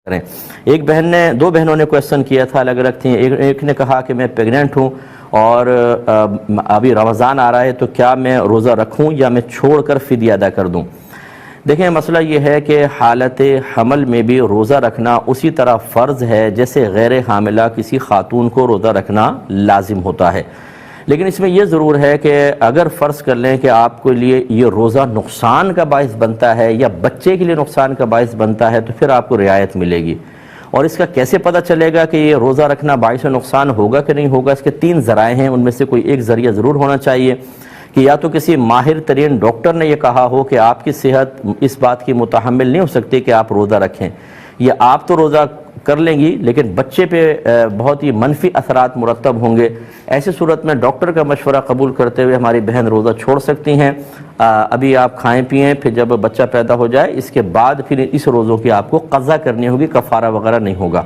کریں۔ ایک بہن نے، دو بہنوں نے کویسچن کیا تھا، الگ الگ تھیں۔ ایک نے کہا کہ میں پیگننٹ ہوں اور ابھی رمضان آ رہا ہے، تو کیا میں روزہ رکھوں یا میں چھوڑ کر فدیہ ادا کر دوں؟ دیکھیں، مسئلہ یہ ہے کہ حالت حمل میں بھی روزہ رکھنا اسی طرح فرض ہے جیسے غیر حاملہ کسی خاتون کو روزہ رکھنا لازم ہوتا ہے۔ لیکن اس میں یہ ضرور ہے کہ اگر فرض کر لیں کہ آپ کے لیے یہ روزہ نقصان کا باعث بنتا ہے یا بچے کے لیے نقصان کا باعث بنتا ہے، تو پھر آپ کو رعایت ملے گی۔ اور اس کا کیسے پتہ چلے گا کہ یہ روزہ رکھنا باعث نقصان ہوگا کہ نہیں ہوگا؟ اس کے تین ذرائع ہیں، ان میں سے کوئی ایک ذریعہ ضرور ہونا چاہیے کہ یا تو کسی ماہر ترین ڈاکٹر نے یہ کہا ہو کہ آپ کی صحت اس بات کی متحمل نہیں ہو سکتی کہ آپ روزہ رکھیں، یا آپ تو روزہ کر لیں گی لیکن بچے پہ بہت ہی منفی اثرات مرتب ہوں گے۔ ایسی صورت میں ڈاکٹر کا مشورہ قبول کرتے ہوئے ہماری بہن روزہ چھوڑ سکتی ہیں۔ ابھی آپ کھائیں پئیں، پھر جب بچہ پیدا ہو جائے اس کے بعد پھر اس روزوں کی آپ کو قضا کرنی ہوگی، کفارہ وغیرہ نہیں ہوگا۔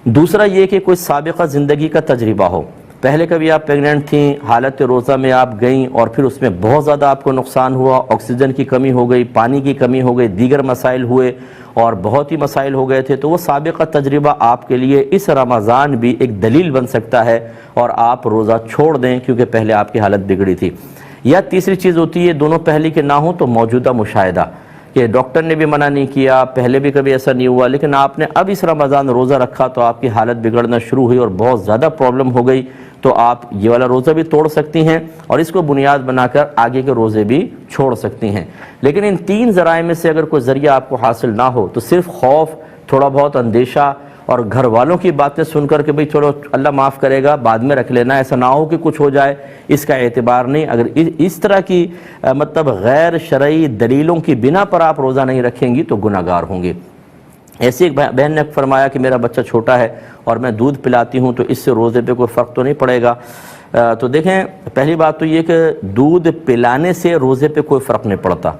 دوسرا یہ کہ کوئی سابقہ زندگی کا تجربہ ہو، پہلے کبھی آپ پیگننٹ تھیں، حالت روزہ میں آپ گئیں اور پھر اس میں بہت زیادہ آپ کو نقصان ہوا، آکسیجن کی کمی ہو گئی، پانی کی کمی ہو گئی، دیگر مسائل ہوئے اور بہت ہی مسائل ہو گئے تھے، تو وہ سابقہ تجربہ آپ کے لیے اس رمضان بھی ایک دلیل بن سکتا ہے اور آپ روزہ چھوڑ دیں کیونکہ پہلے آپ کی حالت بگڑی تھی۔ یا تیسری چیز ہوتی ہے، دونوں پہلے کے نہ ہوں تو موجودہ مشاہدہ، کہ ڈاکٹر نے بھی منع نہیں کیا، پہلے بھی کبھی ایسا نہیں ہوا، لیکن آپ نے اب اس رمضان روزہ رکھا تو آپ کی حالت بگڑنا شروع ہوئی اور بہت زیادہ پرابلم ہو گئی، تو آپ یہ والا روزہ بھی توڑ سکتی ہیں اور اس کو بنیاد بنا کر آگے کے روزے بھی چھوڑ سکتی ہیں۔ لیکن ان تین ذرائع میں سے اگر کوئی ذریعہ آپ کو حاصل نہ ہو تو صرف خوف، تھوڑا بہت اندیشہ اور گھر والوں کی باتیں سن کر کہ بھئی چلو اللہ معاف کرے گا بعد میں رکھ لینا، ایسا نہ ہو کہ کچھ ہو جائے، اس کا اعتبار نہیں۔ اگر اس طرح کی مطلب غیر شرعی دلیلوں کی بنا پر آپ روزہ نہیں رکھیں گی تو گناہ گار ہوں گے۔ ایسی ایک بہن نے فرمایا کہ میرا بچہ چھوٹا ہے اور میں دودھ پلاتی ہوں تو اس سے روزے پہ کوئی فرق تو نہیں پڑے گا؟ تو دیکھیں، پہلی بات تو یہ کہ دودھ پلانے سے روزے پہ کوئی فرق نہیں پڑتا،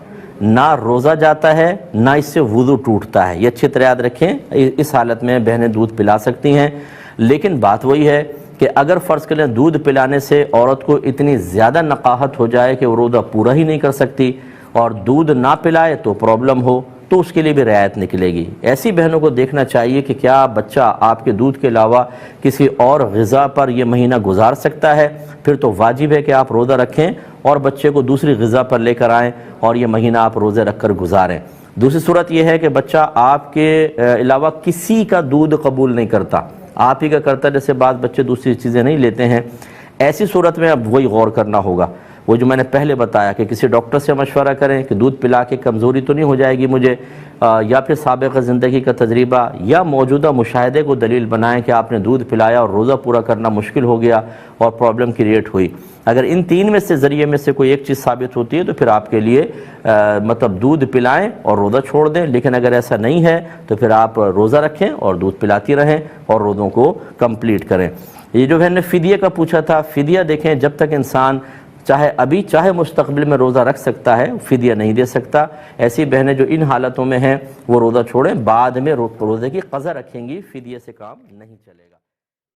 نہ روزہ جاتا ہے نہ اس سے وضو ٹوٹتا ہے، یہ اچھی طرح یاد رکھیں۔ اس حالت میں بہنیں دودھ پلا سکتی ہیں، لیکن بات وہی ہے کہ اگر فرض کریں دودھ پلانے سے عورت کو اتنی زیادہ نقاہت ہو جائے کہ وہ روزہ پورا ہی نہیں کر سکتی اور دودھ نہ پلائے تو پرابلم ہو، تو اس کے لیے بھی رعایت نکلے گی۔ ایسی بہنوں کو دیکھنا چاہیے کہ کیا بچہ آپ کے دودھ کے علاوہ کسی اور غذا پر یہ مہینہ گزار سکتا ہے، پھر تو واجب ہے کہ آپ روزہ رکھیں اور بچے کو دوسری غذا پر لے کر آئیں اور یہ مہینہ آپ روزے رکھ کر گزاریں۔ دوسری صورت یہ ہے کہ بچہ آپ کے علاوہ کسی کا دودھ قبول نہیں کرتا، آپ ہی کا کرتا، جیسے بعض بچے دوسری چیزیں نہیں لیتے ہیں۔ ایسی صورت میں اب وہی غور کرنا ہوگا، وہ جو میں نے پہلے بتایا کہ کسی ڈاکٹر سے مشورہ کریں کہ دودھ پلا کے کمزوری تو نہیں ہو جائے گی مجھے، یا پھر سابقہ زندگی کا تجربہ یا موجودہ مشاہدے کو دلیل بنائیں کہ آپ نے دودھ پلایا اور روزہ پورا کرنا مشکل ہو گیا اور پرابلم کریٹ ہوئی۔ اگر ان تین میں سے ذریعے میں سے کوئی ایک چیز ثابت ہوتی ہے تو پھر آپ کے لیے مطلب دودھ پلائیں اور روزہ چھوڑ دیں، لیکن اگر ایسا نہیں ہے تو پھر آپ روزہ رکھیں اور دودھ پلاتی رہیں اور روزوں کو کمپلیٹ کریں۔ یہ جو بہن نے فدیہ کا پوچھا تھا، فدیہ دیکھیں جب تک انسان چاہے ابھی چاہے مستقبل میں روزہ رکھ سکتا ہے، فدیہ نہیں دے سکتا۔ ایسی بہنیں جو ان حالتوں میں ہیں وہ روزہ چھوڑیں، بعد میں روزے کی قضا رکھیں گی، فدیہ سے کام نہیں چلے گا۔